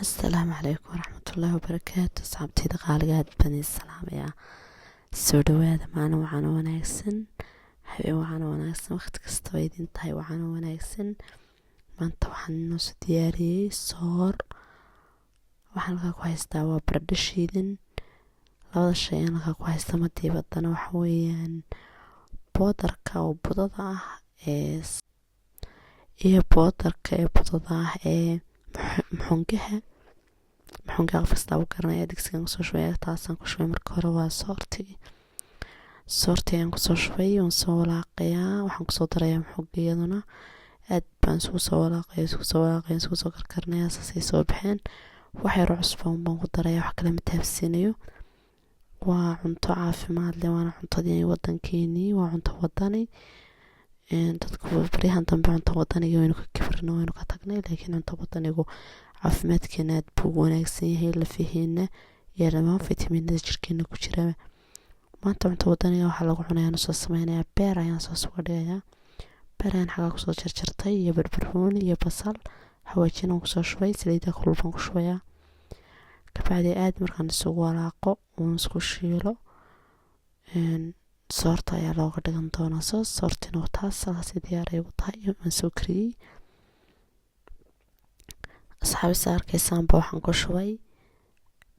السلام عليكم ورحمة الله وبركاته. صعبتي دقالقات بني السلام يا سودواد معنا وعنا وناكسن حبي وعنا وناكسن وقت كستويدين تاي وعنا وناكسن ما انت وحن نوس دياري صور وحن لقا كويس داوا بردشيدن لوضا الشيء لقا كويس تمدي بدنا وحويان بودركا وبودضاه iyo boodarka ee budada ah ee maxungaha qafkasta u garanaya digsigan kusoo shubay taasaan ku shubay marka hore waa soorti aan kusoo shubay oon soo walaaqayaa waxaan kusoo darayaa maxungiyaduna aad baan isugu soo walaaqaya isugu soo karkarinayaa saasay soo baxeen wax yar oo cusbo baan ku darayaa wax kale ma taabsiinayo waa cunto caafimaad leh waana cuntadii wadankeenii waa cunto wadani dadku bariyahan dambe cunto wadaniga waynu ka kibirno waynu ka tagnay laakiin cunto wadanigu caafimaadkeena aad buu wanaagsan yahay lafihiina iyo dhammaan fitamiinada jirkeena ku jira maanta cunto wadaniga waxaa lagu cunayaa soo sameynayaa beer ayaan soo suga dhigayaa beer ayaan xagaa kusoo jarjartay iyo barbarooni iyo basal xawaajin aan kusoo shubay saliida kulul baan ku shubayaa kabacdi aad markaan isugu walaaqo oon isku shiilo soorta ayaa looga dhigan doonaa soortina waa taas saasi diyaar ay ugu tahay aan soo kariyey asxaabisa arkaysaanba waxaan ku shubay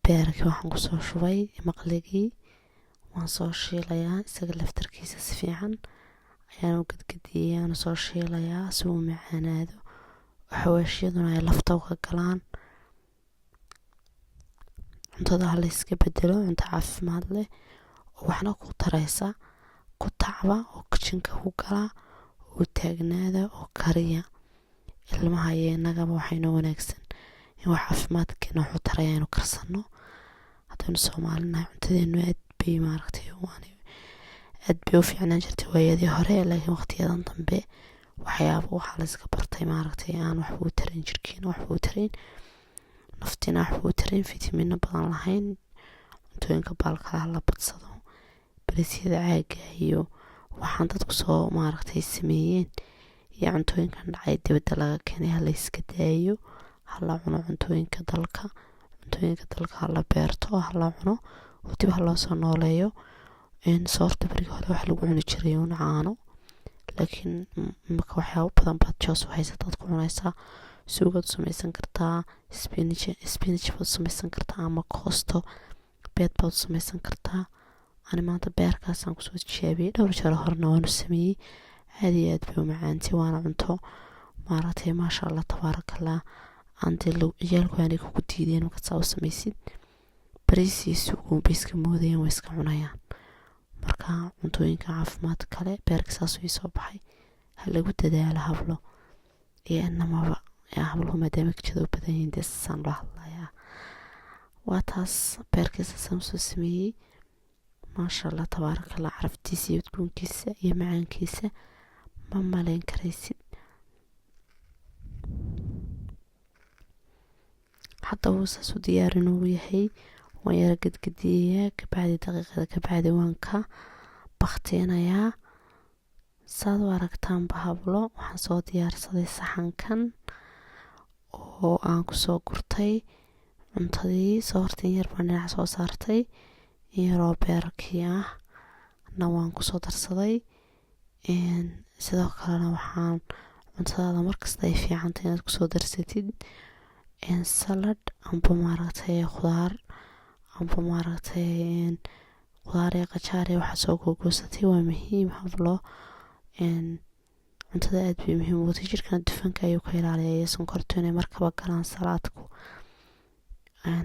beerkii waxaan kusoo shubay maqligii waan soo shiilayaa isaga laftarkiisa si fiican ayaan u gadgadiyey aan soo shiilayaa si uu macaanaado xawaashiyaduna ay lafta uga galaan cuntada ha la iska bedelo cunto caafimaad leh waxna ku taraysa ku tacba oo kijinka ku galaa oo taagnaada oo kariya ilmaha iyo innagaba waxaynu wanaagsan in wax caafimaadkeena wuxuu taraya inuu karsano haddaynu soomaalinahay cuntadeenu aad bay u fiicnaan jirtay waayadii hore laakiin waqtiyadan dambe waxaa la iska bartay aan waxba u tarayn jirkeena waxba u tarayn naftina waxba u tarayn fitamiino badan lahayn cuntooyinka baalkalaha la badsado barisyada caaga iyo waxaan dadku soo sameeyeen iyo cuntooyinkan dhacay dibadda laga keenay hala iska daayo hala cuno cuntooyinka dalka hala beerto hala cuno oo dib loo soo nooleeyo soorta bariga hore wax lagu cuni jiray uun caano laakiin marka waxyaabo badan baad joos u haysataa ku cunaysaa suugaad samaysan kartaa spinach baad samaysan kartaa ama koosto beed baad samaysan kartaa ani maanta beerkaasaan kusoo tijaabiyey dhowr jeer horena waanu sameeyey aad iyo aad bay u macaantay waana cunto maasha allah tabaarakallah ciyaalku aanay kugu diideen markaad saa u samaysid bariisiisu uunbay iska moodayaan way iska cunayaan marka cuntooyinka caafimaad kale beerka saasuu ii soo baxay ha lagu dadaalo hablo iyo inamaba habluhu maadaama kajada u badan yihiin dee sasaan loo hadlayaa waa taas beerkiisa saan usoo sameeyey maasha allah tabaarakallah caraftiisa iyo udgoonkiisa iyo macaankiisa ma malayn karaysid hadda wuu saas u diyaar inuu yahay waan yara gadgadiyayaa kabacdi daqiiqada kabacdi waan ka bakteenayaa saad u aragtaanba hablo waxaan soo diyaarsaday saxankan oo aan kusoo gurtay cuntadii soortin yar baan dhinac soo saartay yaroo beerkii ah na waan kusoo darsaday sidoo kalena waxaan cuntadaada markasta ay fiicantay inaad kusoo darsatid salad amba khudaar amba khudaar iyo qajaar iyo waxaa soo googoosatay waa muhiim hablo cuntada aad bay muhiim ugu tahay jirkana dufanka ayuu ka ilaaliya iyo sonkortu inay markaba galaan salaadku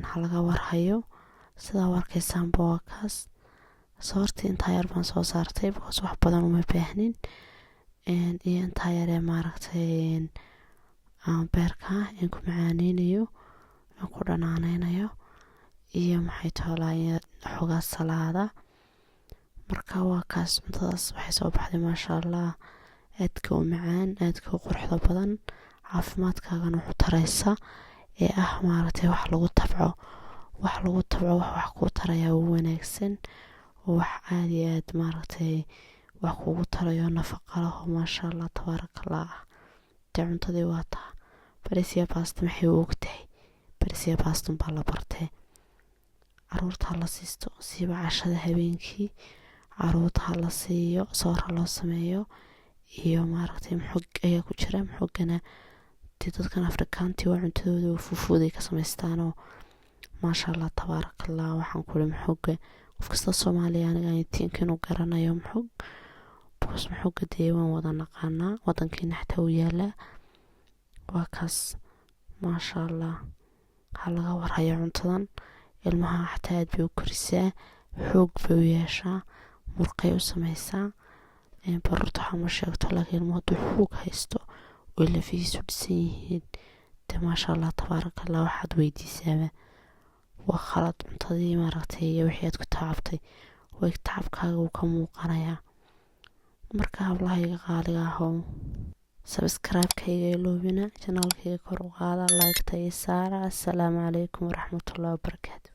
ha laga warhayo sidaa u arkaysaanba waa kaas soortii intaa yar baan soo saartay bakaas wax badan uma baahnin iyo intaa yaree beerka in ku macaaneynayo in ku dhanaaneynayo iyo maxay toolaa xogaa salaada marka waa kaas cuntadaas waxay soo baxday maasha allah aadka u macaan aadka u quruxda badan caafimaadkaagana wuxuu taraysa ee wax lagu tabco wax kuu tarayaa u wanaagsan oo wax aad iyo aad wax kugu tarayo nafaqa laho maasha allah tabaarakallah dee cuntadii waa taa bariis iyo baasta maxay u ogtahay barisiya baaston baa la bartee caruurta hala siisto siiba cashada habeenkii caruurta hala siiyo soora loo sameeyo iyo maaragtay maxog ayaa ku jira maxogana dee dadkan afrikaantii waa cuntadooda fufuud ay ka samaystaanoo maasha allah tabaarakallah waxaan kuli maxoga qof kasta soomaaliya aniga intiinka inuu garanayo maxog boos maxoga dee waan wada naqaanaa wadankiina xataa u yaalaa waa kaas maasha allah waxaa laga warhaya cuntadan ilmaha xataa aad bay u korisaa xoog bay u yeeshaa murqay u samaysaa baruurta waxaa ma sheegto laakiin ilmuhu hadduu xoog haysto oo lafihiisu dhisan yihiin dee maasha allah tabaarakallah waxaad weydiisaaba waa khalad cuntadii maaragtay iyo wixii aad ku tacabtay way tacabkaaga uu ka muuqanayaa marka hablahayga qaaliga ahow sabskraibkayga iloobina janaalkayga kor u qaada laygta iyo saara assalaamu calaykum waraxmatullahi wabarakaatu